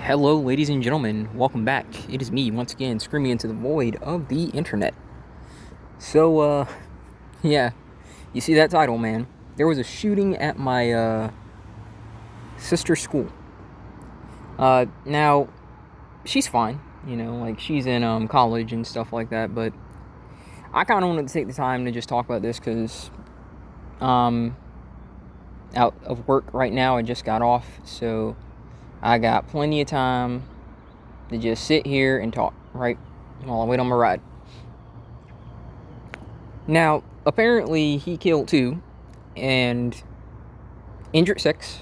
Hello, ladies and gentlemen. Welcome back. It is me once again, screaming into the void of the internet. So, yeah, you see that title, man? There was a shooting at my sister's school. Now, she's fine, like she's in college and stuff like that. But I kind of wanted to take the time to just talk about this because out of work right now. I just got off, so I got plenty of time to just sit here and talk, right? While I wait on my ride. Now, apparently, he killed 2 and injured 6.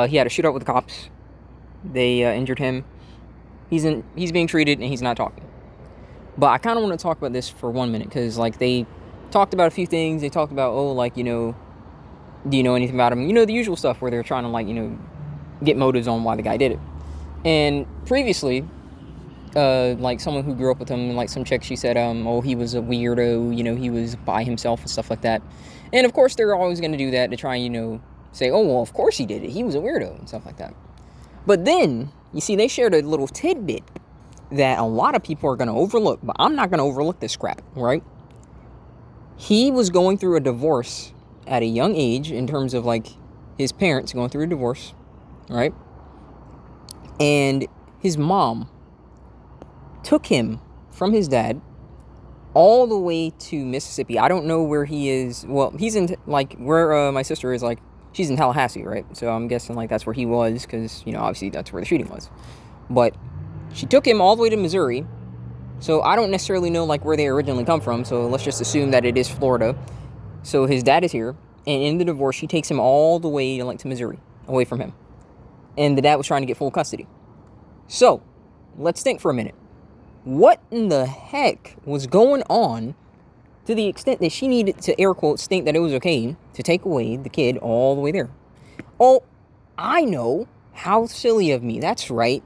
He had a shootout with the cops. They injured him. He's being treated and he's not talking. But I kind of want to talk about this for 1 minute because, like, they talked about a few things. They talked about, do you know anything about him? The usual stuff where they're trying to, get motives on why the guy did it. And previously, like someone who grew up with him, like some chick, she said, he was a weirdo, he was by himself and stuff like that. And of course, they're always going to do that to try and, say, oh, well, of course he did it. He was a weirdo and stuff like that. But then, you see, they shared a little tidbit that a lot of people are going to overlook, but I'm not going to overlook this crap, right? He was going through a divorce at a young age in terms of, like, his parents going through a divorce, right? And his mom took him from his dad all the way to Mississippi. I don't know where he is. Well, he's in, like, where my sister is, like, she's in Tallahassee, right? So I'm guessing, like, that's where he was because, obviously that's where the shooting was. But she took him all the way to Missouri. So I don't necessarily know, like, where they originally come from. So let's just assume that it is Florida. So his dad is here. And in the divorce, she takes him all the way, like, to Missouri, away from him. And the dad was trying to get full custody. So, let's think for a minute. What in the heck was going on to the extent that she needed to, air quotes, think that it was okay to take away the kid all the way there? Oh, I know. How silly of me. That's right.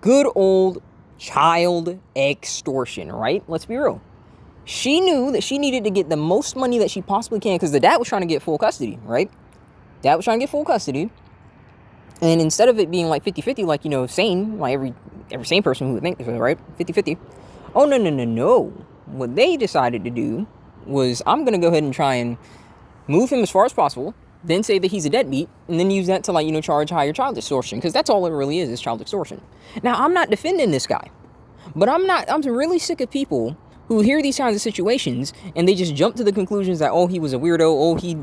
Good old child extortion, right? Let's be real. She knew that she needed to get the most money that she possibly can because the dad was trying to get full custody, right? Dad was trying to get full custody. And instead of it being like 50-50, like, sane, like every sane person who would think this, right? 50-50. Oh, no. What they decided to do was, I'm going to go ahead and try and move him as far as possible, then say that he's a deadbeat, and then use that to, like, charge higher child extortion, because that's all it really is child extortion. Now, I'm not defending this guy, but I'm really sick of people who hear these kinds of situations, and they just jump to the conclusions that, oh, he was a weirdo, oh, he,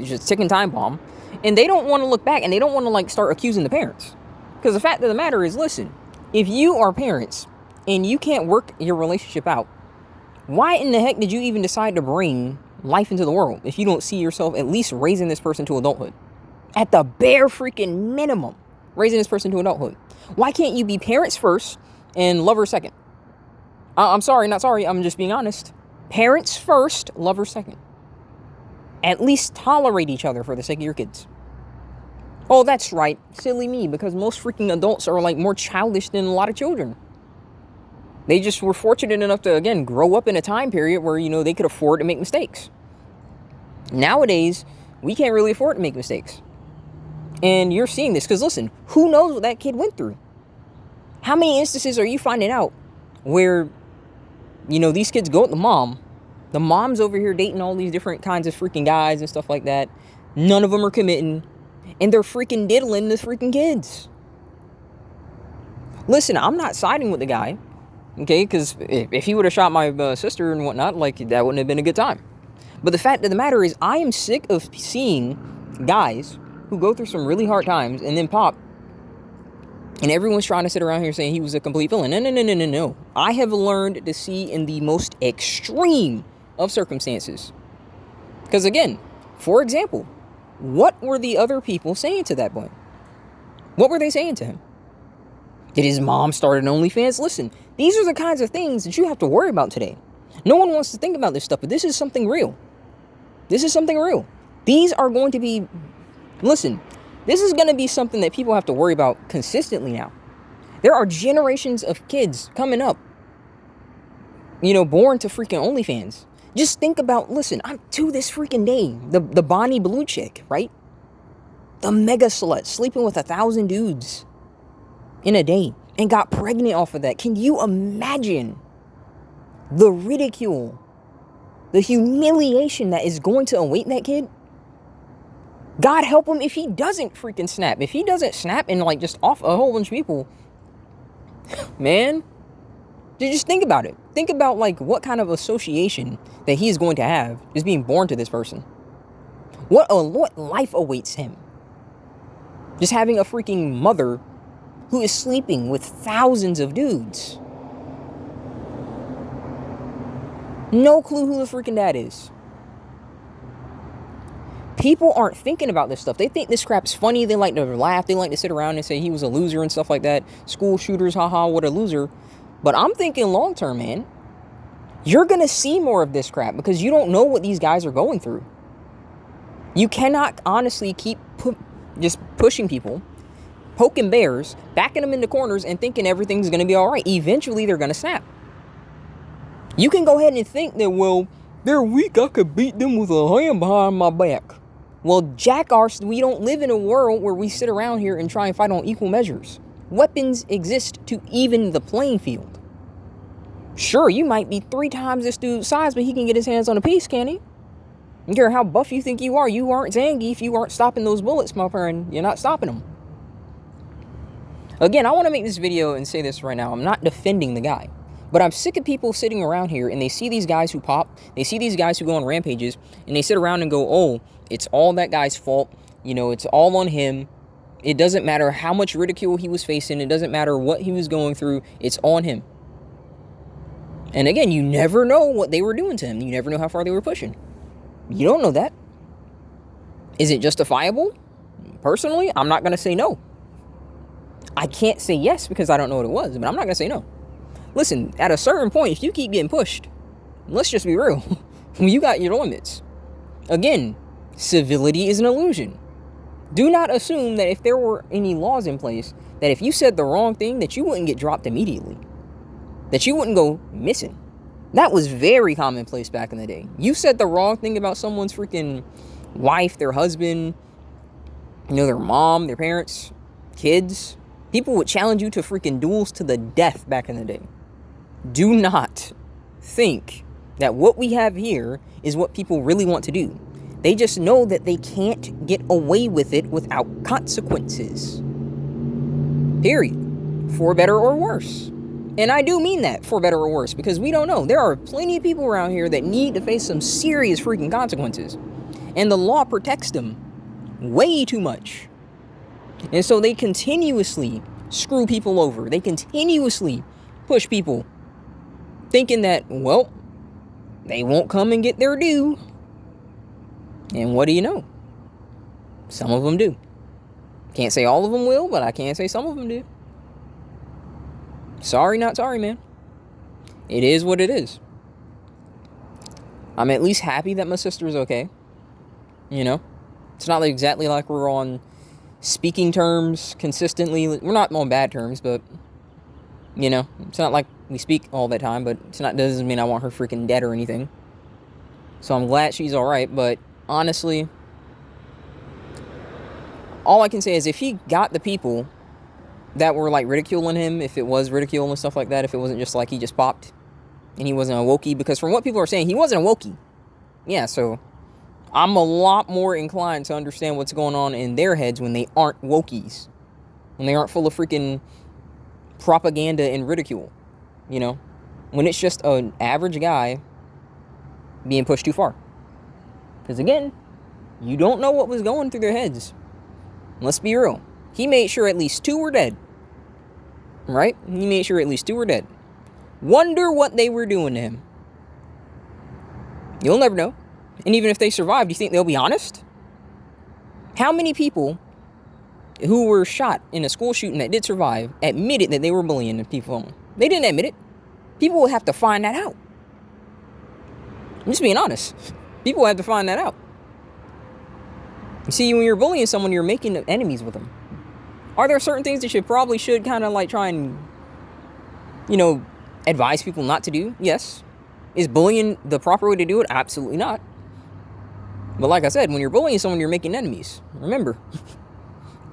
just ticking time bomb. And they don't want to look back, and they don't want to, like, start accusing the parents. Because the fact of the matter is, listen, if you are parents and you can't work your relationship out, why in the heck did you even decide to bring life into the world if you don't see yourself at least raising this person to adulthood? At the bare freaking minimum, raising this person to adulthood. Why can't you be parents first and lovers second? I'm sorry, not sorry, I'm just being honest. Parents first, lovers second. At least tolerate each other for the sake of your kids. Oh, that's right. Silly me, because most freaking adults are, like, more childish than a lot of children. They just were fortunate enough to, again, grow up in a time period where, they could afford to make mistakes. Nowadays, we can't really afford to make mistakes. And you're seeing this, because listen, who knows what that kid went through? How many instances are you finding out where, these kids go with the mom, the mom's over here dating all these different kinds of freaking guys and stuff like that. None of them are committing. And they're freaking diddling the freaking kids. Listen, I'm not siding with the guy. Okay, because if he would have shot my sister and whatnot, like, that wouldn't have been a good time. But the fact of the matter is, I am sick of seeing guys who go through some really hard times and then pop. And everyone's trying to sit around here saying he was a complete villain. No. I have learned to see in the most extreme of circumstances. Because again, for example, what were the other people saying to that boy? What were they saying to him? Did his mom start an OnlyFans? Listen, these are the kinds of things that you have to worry about today. No one wants to think about this stuff, but this is something real. This is something real. These are going to be, listen, this is going to be something that people have to worry about consistently now. There are generations of kids coming up, born to freaking OnlyFans. Just think about, listen, I'm to this freaking day, the Bonnie Blue chick, right? The mega slut sleeping with 1,000 dudes. in a day and got pregnant off of that. Can you imagine the ridicule, the humiliation that is going to await that kid? God help him if he doesn't freaking snap. If he doesn't snap and like just off a whole bunch of people, man, just think about it. Think about like what kind of association that he is going to have just being born to this person. What life awaits him? Just having a freaking mother who is sleeping with thousands of dudes. No clue who the freaking dad is. People aren't thinking about this stuff. They think this crap's funny. They like to laugh. They like to sit around and say he was a loser and stuff like that. School shooters, haha, what a loser. But I'm thinking long term, man. You're going to see more of this crap because you don't know what these guys are going through. You cannot honestly keep just pushing people, poking bears, backing them into corners, and thinking everything's going to be all right. Eventually, they're going to snap. You can go ahead and think that, well, they're weak. I could beat them with a hand behind my back. Well, jackarse, we don't live in a world where we sit around here and try and fight on equal measures. Weapons exist to even the playing field. Sure, you might be 3 times this dude's size, but he can get his hands on a piece, can he? I don't care how buff you think you are. You aren't Zangief. You aren't stopping those bullets, my friend. You're not stopping them. Again, I want to make this video and say this right now. I'm not defending the guy. But I'm sick of people sitting around here and they see these guys who pop. They see these guys who go on rampages. And they sit around and go, oh, it's all that guy's fault. You know, it's all on him. It doesn't matter how much ridicule he was facing. It doesn't matter what he was going through. It's on him. And again, you never know what they were doing to him. You never know how far they were pushing. You don't know that. Is it justifiable? Personally, I'm not going to say no. I can't say yes because I don't know what it was, but I'm not going to say no. Listen, at a certain point, if you keep getting pushed, let's just be real. You got your limits. Again, civility is an illusion. Do not assume that if there were any laws in place, that if you said the wrong thing, that you wouldn't get dropped immediately. That you wouldn't go missing. That was very commonplace back in the day. You said the wrong thing about someone's freaking wife, their husband, you know, their mom, their parents, kids. People would challenge you to freaking duels to the death back in the day. Do not think that what we have here is what people really want to do. They just know that they can't get away with it without consequences. Period. For better or worse. And I do mean that, for better or worse, because we don't know. There are plenty of people around here that need to face some serious freaking consequences. And the law protects them way too much. And so they continuously screw people over. They continuously push people, thinking that, well, they won't come and get their due. And what do you know? Some of them do. Can't say all of them will, but I can say some of them do. Sorry, not sorry, man. It is what it is. I'm at least happy that my sister's okay. You know? It's not exactly like we're on speaking terms consistently. We're not on bad terms, but, you know, it's not like we speak all the time, but it's not, doesn't mean I want her freaking dead or anything. So I'm glad she's alright, but honestly, all I can say is if he got the people that were like ridiculing him, if it was ridicule and stuff like that, if it wasn't just like he just popped and he wasn't a Wokey, because from what people are saying, he wasn't a Wokey. Yeah, so I'm a lot more inclined to understand what's going on in their heads when they aren't Wokies. When they aren't full of freaking propaganda and ridicule. You know? When it's just an average guy being pushed too far. Because again, you don't know what was going through their heads. Let's be real. He made sure at least 2 were dead. Right? He made sure at least 2 were dead. Wonder what they were doing to him. You'll never know. And even if they survive, do you think they'll be honest? How many people who were shot in a school shooting that did survive admitted that they were bullying the people? They didn't admit it. People will have to find that out. I'm just being honest. People have to find that out. You see, when you're bullying someone, you're making enemies with them. Are there certain things that you probably should kind of like try and, you know, advise people not to do? Yes. Is bullying the proper way to do it? Absolutely not. But like I said, when you're bullying someone, you're making enemies. Remember.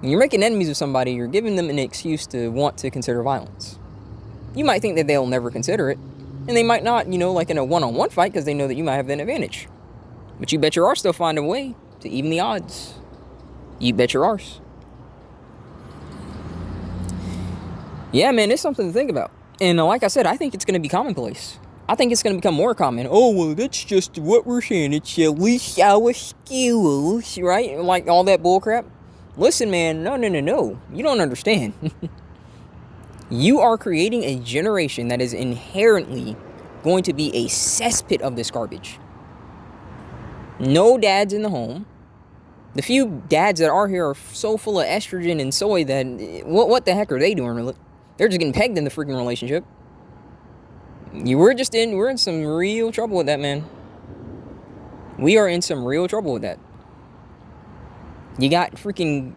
When you're making enemies of somebody, you're giving them an excuse to want to consider violence. You might think that they'll never consider it, and they might not, like in a one-on-one fight, because they know that you might have an advantage. But you bet your arse they'll find a way to even the odds. You bet your arse. Yeah, man, it's something to think about. And like I said, I think it's going to be commonplace. I think it's going to become more common. Oh, well, that's just what we're saying. It's at least our skills, right? Like all that bullcrap. Listen, man, no. You don't understand. You are creating a generation that is inherently going to be a cesspit of this garbage. No dads in the home. The few dads that are here are so full of estrogen and soy that what the heck are they doing? They're just getting pegged in the freaking relationship. We're in some real trouble with that, man. We are in some real trouble with that. You got freaking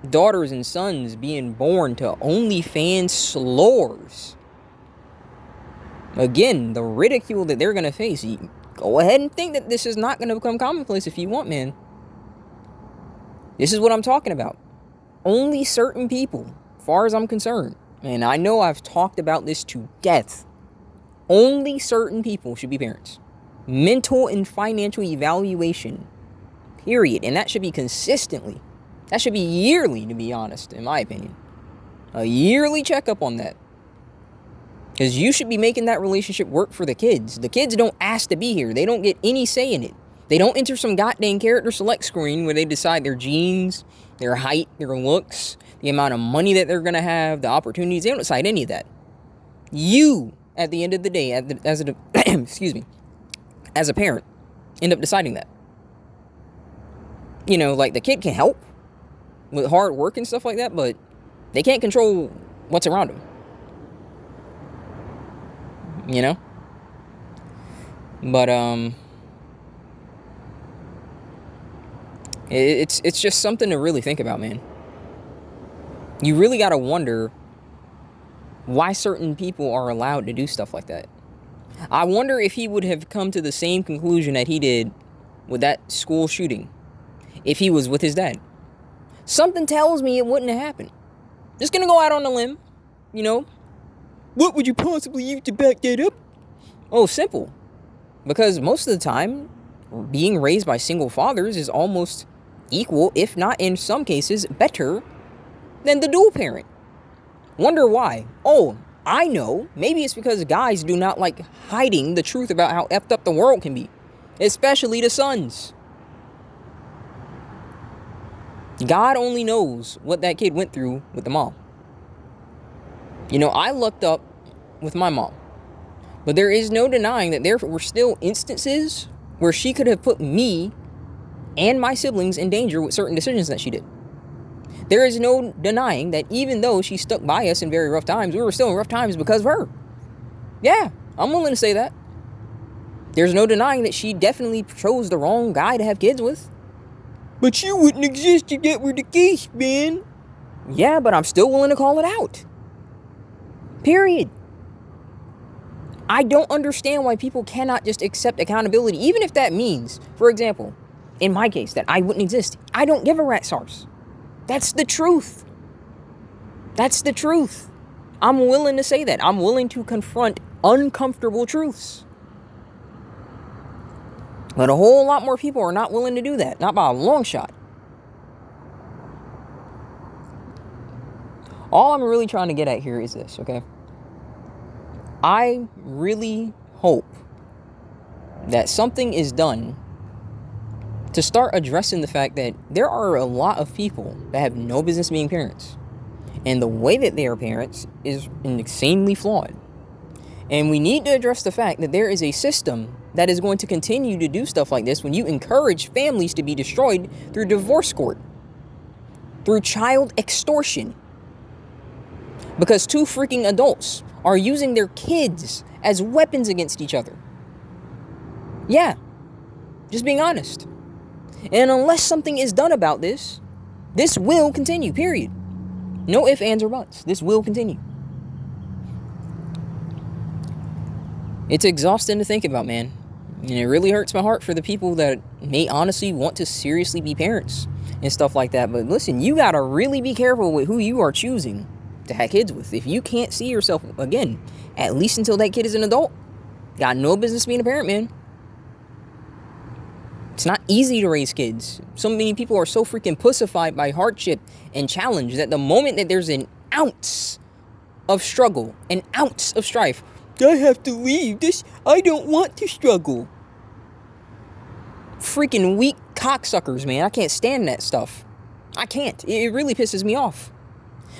daughters and sons being born to OnlyFans slores. Again, the ridicule that they're going to face. Go ahead and think that this is not going to become commonplace if you want, man. This is what I'm talking about. Only certain people, as far as I'm concerned, and I know I've talked about this to death, only certain people should be parents. Mental and financial evaluation, period. And that should be consistently. That should be yearly, to be honest, in my opinion. A yearly checkup on that. Because you should be making that relationship work for the kids. The kids don't ask to be here. They don't get any say in it. They don't enter some goddamn character select screen where they decide their genes, their height, their looks, the amount of money that they're going to have, the opportunities. They don't decide any of that. You, at the end of the day, as a parent, end up deciding that. Like the kid can help with hard work and stuff like that, but they can't control what's around them. But it's just something to really think about, man. You really got to wonder why certain people are allowed to do stuff like that. I wonder if he would have come to the same conclusion that he did with that school shooting if he was with his dad. Something tells me it wouldn't have happened. Just gonna go out on a limb, What would you possibly use to back that up? Oh, simple. Because most of the time, being raised by single fathers is almost equal, if not in some cases, better than the dual parent. Wonder why? Oh, I know. Maybe it's because guys do not like hiding the truth about how effed up the world can be. Especially the sons. God only knows what that kid went through with the mom. I lucked up with my mom. But there is no denying that there were still instances where she could have put me and my siblings in danger with certain decisions that she did. There is no denying that even though she stuck by us in very rough times, we were still in rough times because of her. Yeah, I'm willing to say that. There's no denying that she definitely chose the wrong guy to have kids with. But you wouldn't exist if that were the case, man. Yeah, but I'm still willing to call it out. Period. I don't understand why people cannot just accept accountability, even if that means, for example, in my case, that I wouldn't exist. I don't give a rat's arse. That's the truth. That's the truth. I'm willing to say that. I'm willing to confront uncomfortable truths. But a whole lot more people are not willing to do that. Not by a long shot. All I'm really trying to get at here is this, okay? I really hope that something is done to start addressing the fact that there are a lot of people that have no business being parents. And the way that they are parents is insanely flawed. And we need to address the fact that there is a system that is going to continue to do stuff like this when you encourage families to be destroyed through divorce court, through child extortion. Because two freaking adults are using their kids as weapons against each other. Yeah, just being honest. And unless something is done about this, this will continue, period. No ifs, ands, or buts. This will continue. It's exhausting to think about, man. And it really hurts my heart for the people that may honestly want to seriously be parents. and stuff like that. But listen, you gotta really be careful with who you are choosing to have kids with. If you can't see yourself, again, at least until that kid is an adult, got no business being a parent, man. It's not easy to raise kids. So many people are so freaking pussified by hardship and challenge that the moment that there's an ounce of struggle, an ounce of strife, I have to leave this, I don't want to struggle. Freaking weak cocksuckers, man. I can't stand that stuff. I can't. It really pisses me off.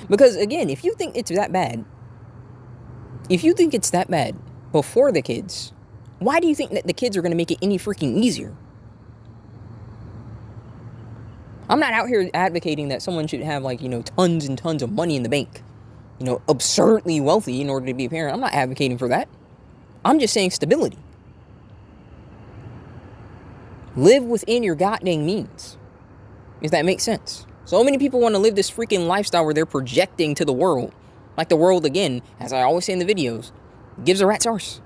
Because, again, if you think it's that bad, before the kids, why do you think that the kids are going to make it any freaking easier? I'm not out here advocating that someone should have, like, tons and tons of money in the bank. Absurdly wealthy in order to be a parent. I'm not advocating for that. I'm just saying stability. Live within your goddamn means. If that makes sense. So many people want to live this freaking lifestyle where they're projecting to the world. Like the world, again, as I always say in the videos, gives a rat's arse.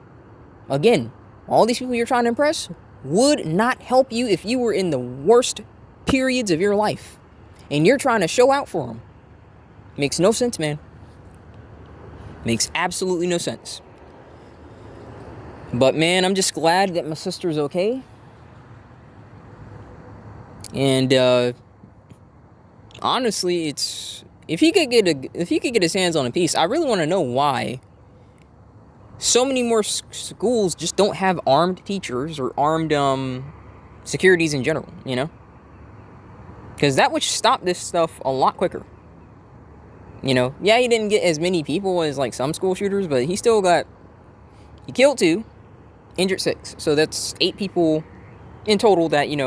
Again, all these people you're trying to impress would not help you if you were in the worst periods of your life. And you're trying to show out for them. Makes no sense, man. Makes absolutely no sense. But, man, I'm just glad that my sister's okay. And, honestly, it's... If he could get his hands on a piece, I really want to know why so many more schools just don't have armed teachers or armed securities in general, Because that would stop this stuff a lot quicker. Yeah, he didn't get as many people as, like, some school shooters, but he killed 2, injured 6. So that's 8 people in total that, he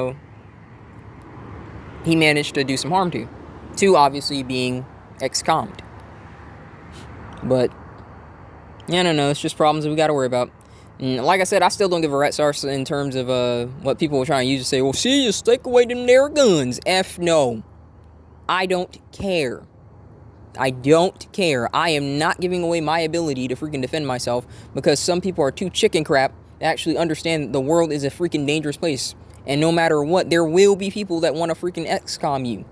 managed to do some harm to. 2 obviously being ex-commed. But, I don't know, it's just problems that we gotta worry about. And like I said, I still don't give a rat's arse in terms of what people are trying to use to say, well, see, just take away them there guns. F no. I don't care. I don't care. I am not giving away my ability to freaking defend myself because some people are too chicken crap to actually understand that the world is a freaking dangerous place. And no matter what, there will be people that want to freaking XCOM you.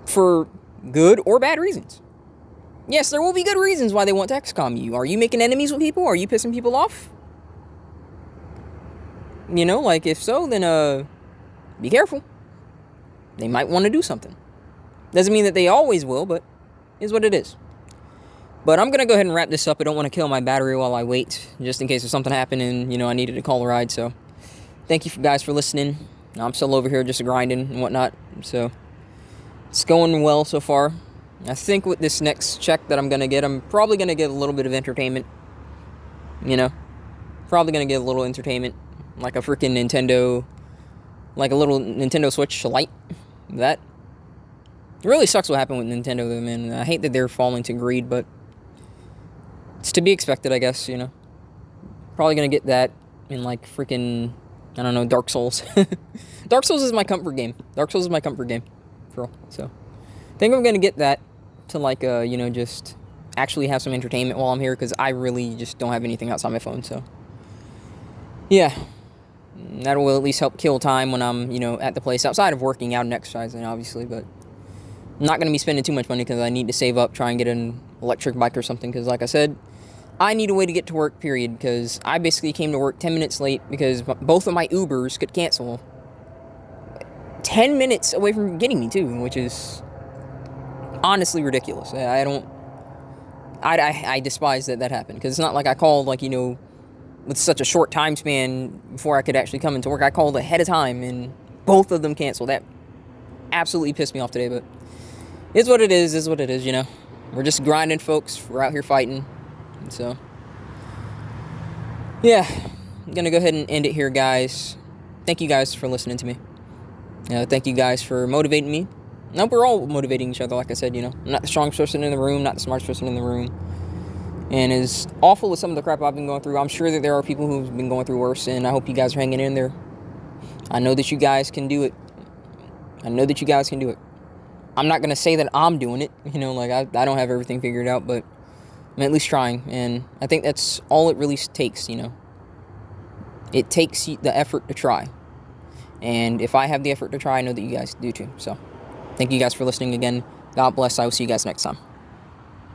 For good or bad reasons. Yes, there will be good reasons why they want to XCOM you. Are you making enemies with people? Are you pissing people off? Like, if so, then, be careful. They might want to do something. Doesn't mean that they always will, but is what it is. But I'm going to go ahead and wrap this up. I don't want to kill my battery while I wait, just in case if something happened and, I needed to call a ride. So, thank you guys for listening. I'm still over here just grinding and whatnot. So, it's going well so far. I think with this next check that I'm going to get, I'm probably going to get a little bit of entertainment. Probably going to get a little entertainment. Like a freaking Nintendo, like a little Nintendo Switch Lite. That. It really sucks what happened with Nintendo, though, man. I hate that they're falling to greed, but it's to be expected, I guess, Probably gonna get that in, like, freaking, I don't know, Dark Souls. Dark Souls is my comfort game. For real. So, I think I'm gonna get that to, like, just actually have some entertainment while I'm here, because I really just don't have anything outside my phone, so. Yeah. That will at least help kill time when I'm, at the place, outside of working out and exercising, obviously, but I'm not going to be spending too much money because I need to save up, try and get an electric bike or something, because like I said, I need a way to get to work, period, because I basically came to work 10 minutes late because both of my Ubers could cancel 10 minutes away from getting me, too, which is honestly ridiculous. I despise that happened, because it's not like I called, like, with such a short time span before I could actually come into work. I called ahead of time, and both of them canceled. That absolutely pissed me off today, but it's what it is, We're just grinding, folks. We're out here fighting. So, yeah. I'm going to go ahead and end it here, guys. Thank you guys for listening to me. Thank you guys for motivating me. No, we're all motivating each other, like I said, I'm not the strongest person in the room, not the smartest person in the room. And as awful as some of the crap I've been going through, I'm sure that there are people who've been going through worse, and I hope you guys are hanging in there. I know that you guys can do it. I'm not going to say that I'm doing it, I don't have everything figured out, but I'm at least trying, and I think that's all it really takes, It takes the effort to try. And if I have the effort to try, I know that you guys do too. So thank you guys for listening again. God bless. I will see you guys next time.